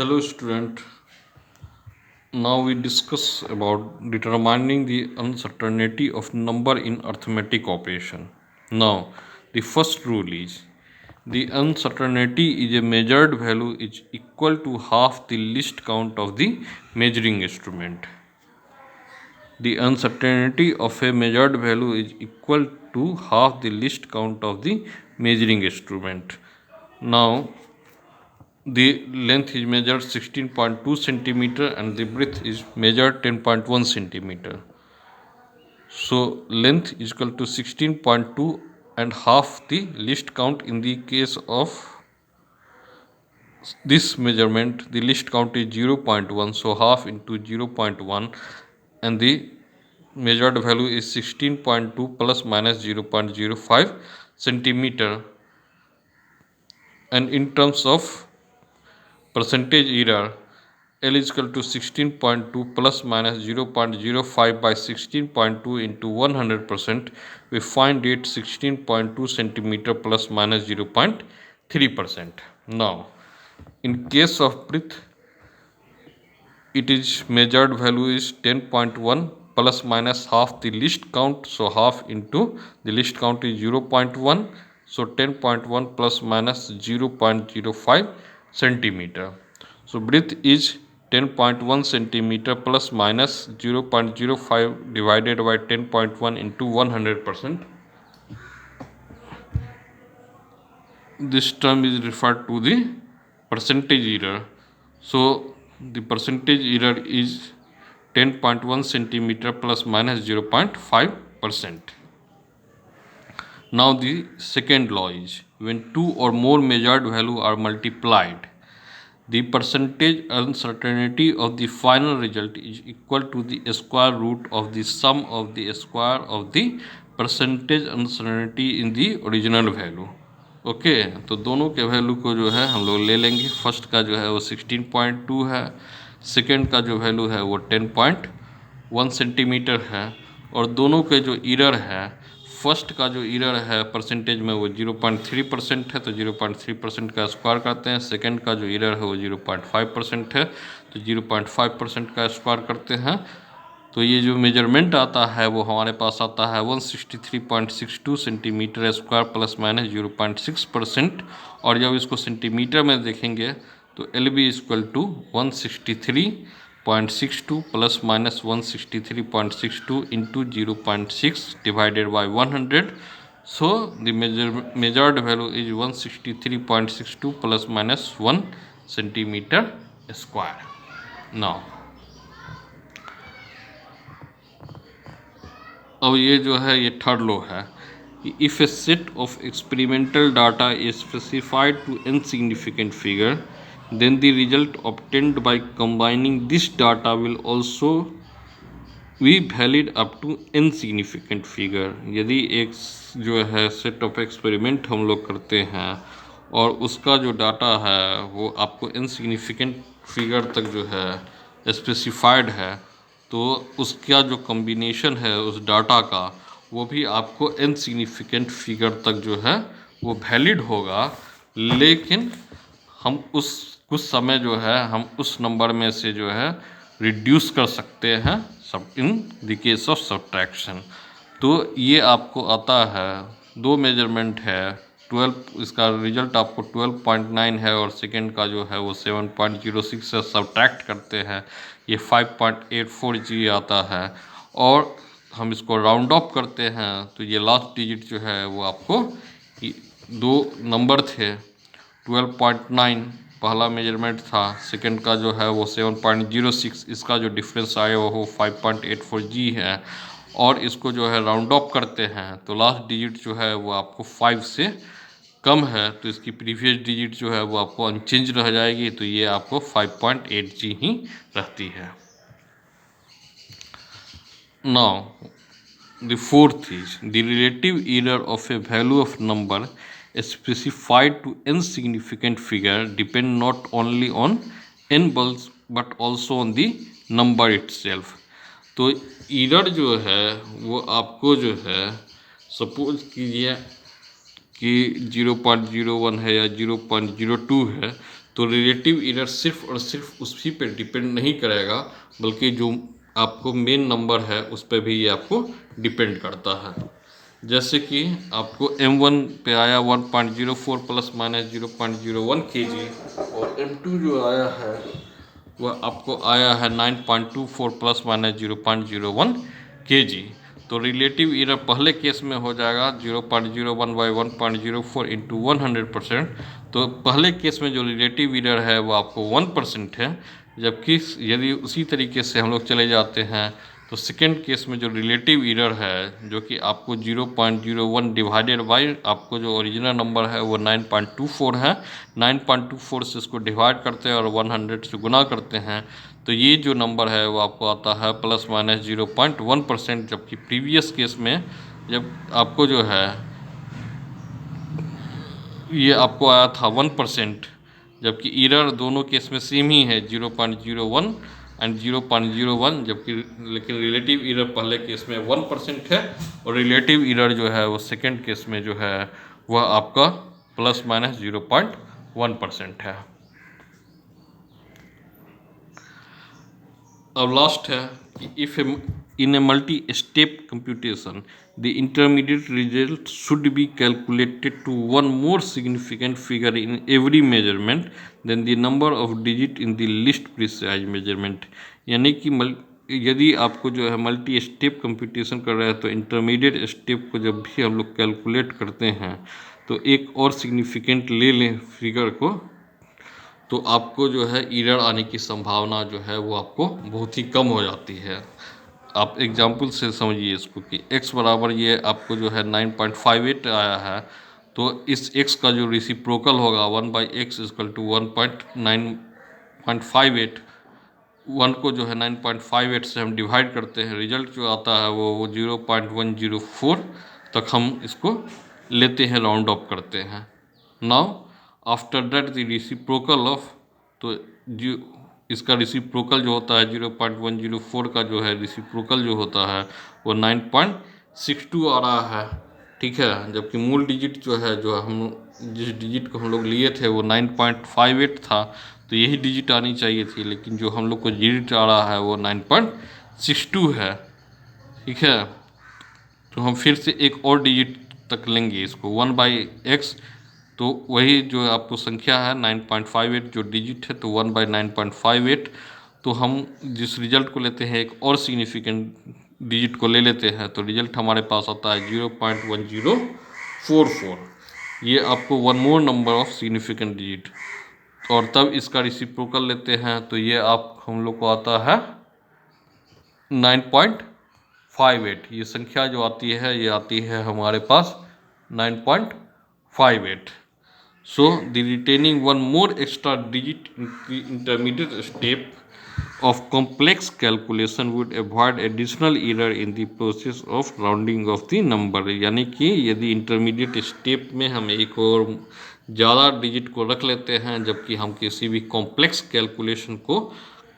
Hello student, now we discuss about determining the uncertainty of number in arithmetic operation. Now the first rule is the uncertainty is a measured value is equal to half the least count of the measuring instrument. The uncertainty of a measured value is equal to half the least count of the measuring instrument. Now the length is measured 16.2 centimeter and the breadth is measured 10.1 centimeter. So length is equal to 16.2 and half the least count. In the case of this measurement, the least count is 0.1, so half into 0.1, and the measured value is 16.2 plus minus 0.05 centimeter. And in terms of percentage error, L is equal to 16.2 plus minus 0.05 by 16.2 into 100%. We find it 16.2 centimeter plus minus 0.3%. Now, in case of breadth, it is measured value is 10.1 plus minus half the least count. So half into the least count is 0.1. So 10.1 plus minus 0.05 centimeter. So breadth is 10.1 centimeter plus minus 0.05 divided by 10.1 into 100%. This term is referred to the percentage error. So the percentage error is 10.1 centimeter plus minus 0.5%. Now the second law is when two or more measured value are multiplied, the percentage uncertainty of the final result is equal to the square root of the sum of the square of the percentage uncertainty in the original value. Okay तो दोनों के value को जो है हम लोग ले लेंगे. फर्स्ट का जो है वो 16.2 है, सेकेंड का जो वैल्यू है वो 10.1 सेंटीमीटर है, और दोनों के जो एरर है, फर्स्ट का जो एरर है परसेंटेज में वो 0.3% है, तो 0.3% का स्क्वायर करते हैं. सेकेंड का जो एरर है वो 0.5% है, तो 0.5% का स्क्वायर करते हैं. तो ये जो मेजरमेंट आता है वो हमारे पास आता है 163.62 सेंटीमीटर स्क्वायर प्लस माइनस 0.6%. और जब इसको सेंटीमीटर में देखेंगे तो L B equal to 163.62 plus minus 163.62 into 0.6 divided by 100. So the measured value is 163.62 plus minus 1 centimetre square. Now अब ये जो है ये थर्ड लॉ है. If a set of experimental data is specified to insignificant figure, then the result obtained by combining this data will also be valid up to insignificant figure. यदि एक जो है सेट ऑफ एक्सपेरिमेंट हम लोग करते हैं और उसका जो डाटा है वो आपको इनसिग्निफिकेंट फिगर तक जो है स्पेसिफाइड है, तो उसका जो कॉम्बिनेशन है उस डाटा का वो भी आपको इनसिग्निफिकेंट फिगर तक जो है वो वैलिड होगा. लेकिन हम उस कुछ समय जो है हम उस नंबर में से जो है रिड्यूस कर सकते हैं सब in the case of subtraction. तो ये आपको आता है, दो मेजरमेंट है, 12, इसका रिजल्ट आपको 12.9 है और सेकेंड का जो है वो 7.06 से सब्ट्रैक्ट करते हैं, ये 5.84 जी आता है. और हम इसको राउंड ऑफ करते हैं तो ये लास्ट डिजिट जो है वो आपको दो नंबर थे 12.9 पहला मेजरमेंट था, सेकंड का जो है वो 7.06, इसका जो डिफरेंस आया वो 5.84 जी है. और इसको जो है राउंड ऑफ करते हैं तो लास्ट डिजिट जो है वो आपको 5 से कम है, तो इसकी प्रीवियस डिजिट जो है वो आपको अनचेंज रह जाएगी, तो ये आपको 5.8 जी ही रहती है. Now the fourth is the relative error of a value of number specified to insignificant figure depend not only on n bulls but also on the number itself. तो एरर जो है वो आपको जो है सपोज कीजिए कि 0.01 है या 0.02 है, तो तो रिलेटिव एरर सिर्फ और सिर्फ उसी पे डिपेंड नहीं करेगा, बल्कि जो आपको मेन नंबर है उस पर भी ये आपको डिपेंड करता है। जैसे कि आपको M1 पे आया 1.04 प्लस माइनस 0.01 kg, और M2 जो आया है वह आपको आया है 9.24 प्लस माइनस 0.01 kg। तो रिलेटिव एरर पहले केस में हो जाएगा 0.01 बाई 1.04 इंटू 100%। तो पहले केस में जो रिलेटिव एरर है वो आपको 1% है, जबकि यदि उसी तरीके से हम लोग चले जाते हैं तो सेकेंड केस में जो रिलेटिव एरर है जो कि आपको 0.01 डिवाइडेड बाई आपको जो ओरिजिनल नंबर है वो 9.24 है, 9.24 से इसको डिवाइड करते हैं और 100 से गुना करते हैं, तो ये जो नंबर है वो आपको आता है प्लस माइनस 0.1%। जबकि प्रीवियस केस में जब आपको जो है ये आपको आया था 1%, जबकि एरर दोनों केस में सेम ही है 0.01 एंड 0.01, जबकि लेकिन रिलेटिव एरर पहले केस में 1% है और रिलेटिव एरर जो है वो सेकेंड केस में जो है वह आपका प्लस माइनस 0.1% है। अब लास्ट है कि if in a multi step computation the intermediate result should be calculated to one more significant figure in every measurement then the number of digit in the list precise measurement. यानी कि यदि आपको जो है multi step computation कर रहे हैं तो इंटरमीडिएट स्टेप को जब भी हम लोग कैलकुलेट करते हैं तो एक और सिग्निफिकेंट ले लें फिगर को, तो आपको जो है एरर आने की संभावना जो है वो आपको बहुत ही कम हो जाती है। आप एग्जाम्पल से समझिए इसको कि x बराबर ये आपको जो है 9.58 आया है, तो इस x का जो रेसिप्रोकल होगा 1/x इक्वल टू 1.9.58, 1 को जो है 9.58 से हम डिवाइड करते हैं, रिजल्ट जो आता है वो 0.104 तक हम इसको लेते हैं, राउंड ऑफ करते हैं। Now after that the reciprocal of, तो जो इसका रेसिप्रोकल जो होता है 0.104 का जो है रेसिप्रोकल जो होता है वो 9.62 आ रहा है, ठीक है। जबकि मूल डिजिट जो है जो हम जिस डिजिट को हम लोग लिए थे वो 9.58 था, तो यही डिजिट आनी चाहिए थी, लेकिन जो हम लोग को डिजिट आ रहा है वो 9.62 है, ठीक है। तो हम फिर से एक और डिजिट तक लेंगे इसको 1/x, तो वही जो आपको संख्या है 9.58 जो डिजिट है, तो 1/9.58, तो हम जिस रिजल्ट को लेते हैं एक और सिग्निफिकेंट डिजिट को ले लेते हैं, तो रिजल्ट हमारे पास आता है 0.1044। ये आपको one more number of significant digit, और तब इसका रेसिप्रोकल लेते हैं तो ये आप हम लोग को आता है 9.58। ये संख्या जो आती है ये आती है हमारे पास 9.58। So the retaining one more extra digit in the intermediate step of complex calculation would avoid additional error in the process of rounding of the number। यानी कि यदि इंटरमीडिएट स्टेप में हम एक और ज़्यादा डिजिट को रख लेते हैं जबकि हम किसी भी कॉम्प्लेक्स कैलकुलेशन को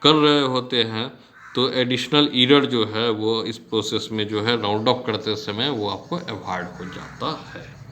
कर रहे होते हैं, तो एडिशनल एरर जो है वो इस प्रोसेस में जो है राउंड ऑफ करते समय वो आपको अवॉइड हो जाता है।